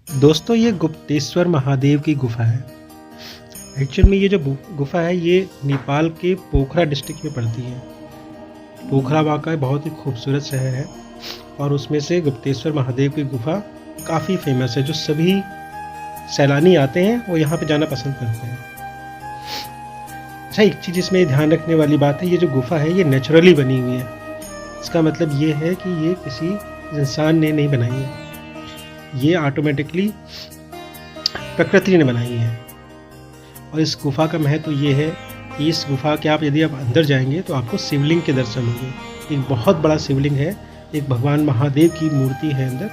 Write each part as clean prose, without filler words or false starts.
दोस्तों, ये गुप्तेश्वर महादेव की गुफा है। एक्चुअल में ये जो गुफा है ये नेपाल के पोखरा डिस्ट्रिक्ट में पड़ती है। पोखरा वहाँ का बहुत ही खूबसूरत शहर है और उसमें से गुप्तेश्वर महादेव की गुफा काफ़ी फेमस है। जो सभी सैलानी आते हैं वो यहाँ पे जाना पसंद करते हैं। अच्छा, एक चीज़ इसमें ध्यान रखने वाली बात है, ये जो गुफा है ये नेचुरली बनी हुई है। इसका मतलब ये है कि ये किसी इंसान ने नहीं बनाई है, ये ऑटोमेटिकली प्रकृति ने बनाई है। और इस गुफा का महत्व ये है कि इस गुफा के यदि आप अंदर जाएंगे तो आपको शिवलिंग के दर्शन होंगे। एक बहुत बड़ा शिवलिंग है, एक भगवान महादेव की मूर्ति है अंदर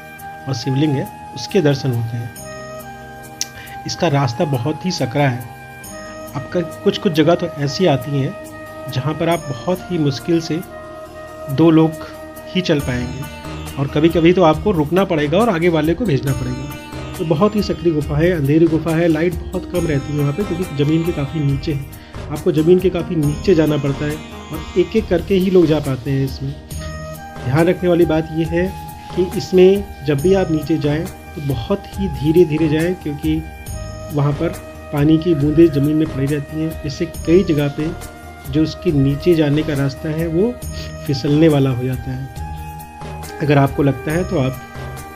और शिवलिंग है, उसके दर्शन होते हैं। इसका रास्ता बहुत ही सकरा है। आपका कुछ जगह तो ऐसी आती हैं जहाँ पर आप बहुत ही मुश्किल से 2 लोग ही चल पाएंगे और कभी कभी तो आपको रुकना पड़ेगा और आगे वाले को भेजना पड़ेगा। तो बहुत ही सकरी गुफा है, अंधेरी गुफा है, लाइट बहुत कम रहती है वहाँ पे क्योंकि ज़मीन के काफ़ी नीचे है। आपको ज़मीन के काफ़ी नीचे जाना पड़ता है और एक एक करके ही लोग जा पाते हैं इसमें। ध्यान रखने वाली बात यह है कि इसमें जब भी आप नीचे जाएँ तो बहुत ही धीरे धीरे जाएँ क्योंकि वहाँ पर पानी की बूंदें ज़मीन में पड़ी रहती हैं। इससे कई जगह पे जो उसके नीचे जाने का रास्ता है वो फिसलने वाला हो जाता है। अगर आपको लगता है तो आप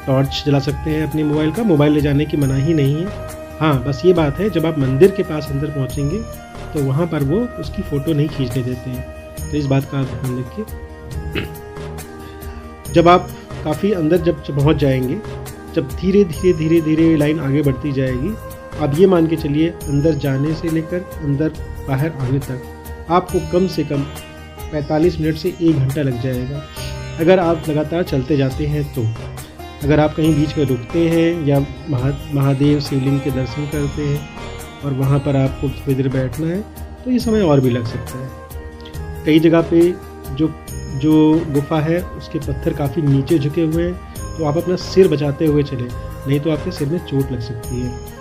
टॉर्च जला सकते हैं अपने मोबाइल का। मोबाइल ले जाने की मनाही नहीं है। हाँ, बस ये बात है, जब आप मंदिर के पास अंदर पहुँचेंगे तो वहाँ पर वो उसकी फ़ोटो नहीं खींचने देते हैं, तो इस बात का आप ध्यान रखिए। जब आप काफ़ी अंदर जब पहुँच जाएंगे, जब धीरे धीरे लाइन आगे बढ़ती जाएगी, आप ये मान के चलिए अंदर जाने से लेकर अंदर बाहर आने तक आपको कम से कम 45 मिनट से 1 घंटा लग जाएगा अगर आप लगातार चलते जाते हैं। तो अगर आप कहीं बीच में रुकते हैं या महादेव शिवलिंग के दर्शन करते हैं और वहाँ पर आपको थोड़ी देर बैठना है तो ये समय और भी लग सकता है। कई जगह पे जो गुफा है उसके पत्थर काफ़ी नीचे झुके हुए हैं, तो आप अपना सिर बचाते हुए चलें, नहीं तो आपके सिर में चोट लग सकती है।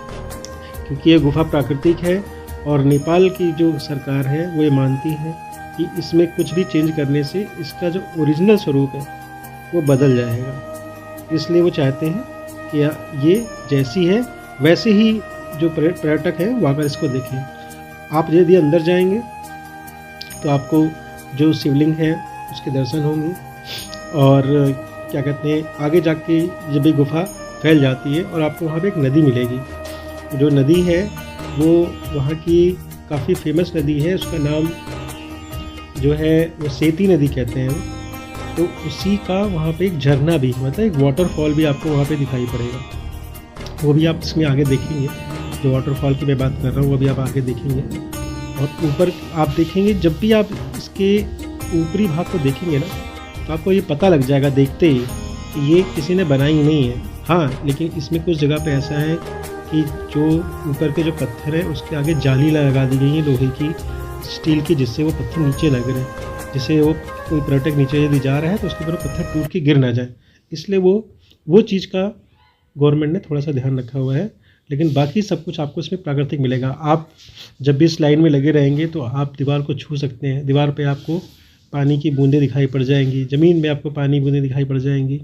क्योंकि ये गुफा प्राकृतिक है और नेपाल की जो सरकार है वो ये मानती है कि इसमें कुछ भी चेंज करने से इसका जो ओरिजिनल स्वरूप है वो बदल जाएगा। इसलिए वो चाहते हैं कि ये जैसी है वैसे ही जो पर्यटक हैं वो आकर इसको देखें। आप यदि अंदर जाएंगे तो आपको जो शिवलिंग है उसके दर्शन होंगे और क्या कहते हैं, आगे जाके जब ये गुफा फैल जाती है और आपको वहाँ पे एक नदी मिलेगी। जो नदी है वो वहाँ की काफ़ी फेमस नदी है, उसका नाम जो है वो सेती नदी कहते हैं। तो उसी का वहाँ पे एक झरना भी, मतलब एक वाटरफॉल भी आपको वहाँ पे दिखाई पड़ेगा। वो भी आप इसमें आगे देखेंगे। जो वाटरफॉल की मैं बात कर रहा हूँ वो भी आप आगे देखेंगे। और ऊपर आप देखेंगे, जब भी आप इसके ऊपरी भाग को देखेंगे ना तो आपको ये पता लग जाएगा देखते ही कि ये किसी ने बनाई नहीं है। हाँ, लेकिन इसमें कुछ जगह पे ऐसा है कि जो ऊपर के जो पत्थर है उसके आगे जाली लगा दी गई है लोहे की, स्टील की, जिससे वो पत्थर नीचे लग रहे हैं, जिससे वो कोई पर्यटक नीचे यदि जा रहा है तो उसके ऊपर पत्थर टूट के गिर ना जाए। इसलिए वो चीज़ का गवर्नमेंट ने थोड़ा सा ध्यान रखा हुआ है। लेकिन बाकी सब कुछ आपको इसमें प्राकृतिक मिलेगा। आप जब भी इस लाइन में लगे रहेंगे तो आप दीवार को छू सकते हैं। दीवार पे आपको पानी की बूंदें दिखाई पड़ जाएंगी, ज़मीन में आपको पानी बूंदें दिखाई पड़ जाएंगी।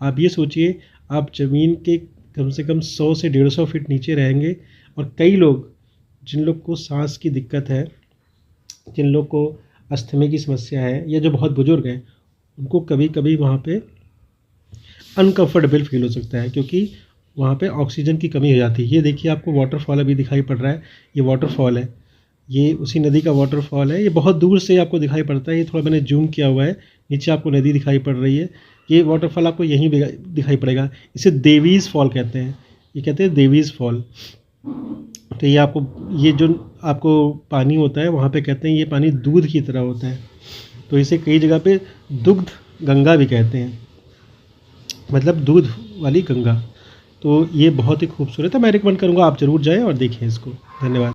आप ये सोचिए, आप ज़मीन के कम से कम 100 से 150 फीट नीचे रहेंगे और कई लोग, जिन लोग को सांस की दिक्कत है, जिन लोग को अस्थमे की समस्या है या जो बहुत बुजुर्ग हैं, उनको कभी कभी वहाँ पे अनकंफर्टेबल फील हो सकता है क्योंकि वहाँ पे ऑक्सीजन की कमी हो जाती है। ये देखिए, आपको वाटरफॉल अभी दिखाई पड़ रहा है, ये वाटरफॉल है, ये उसी नदी का वाटरफॉल है। ये बहुत दूर से आपको दिखाई पड़ता है, ये थोड़ा मैंने जूम किया हुआ है। नीचे आपको नदी दिखाई पड़ रही है, ये वाटरफॉल आपको यहीं दिखाई पड़ेगा। इसे देवीज़ फॉल कहते हैं, ये कहते हैं देवीज़ फॉल। तो ये जो आपको पानी होता है वहाँ पे कहते हैं ये पानी दूध की तरह होता है। तो इसे कई जगह पे दुग्ध गंगा भी कहते हैं, मतलब दूध वाली गंगा। तो ये बहुत ही खूबसूरत है, मैं रिकमेंड करूँगा आप ज़रूर जाएँ और देखें इसको। धन्यवाद।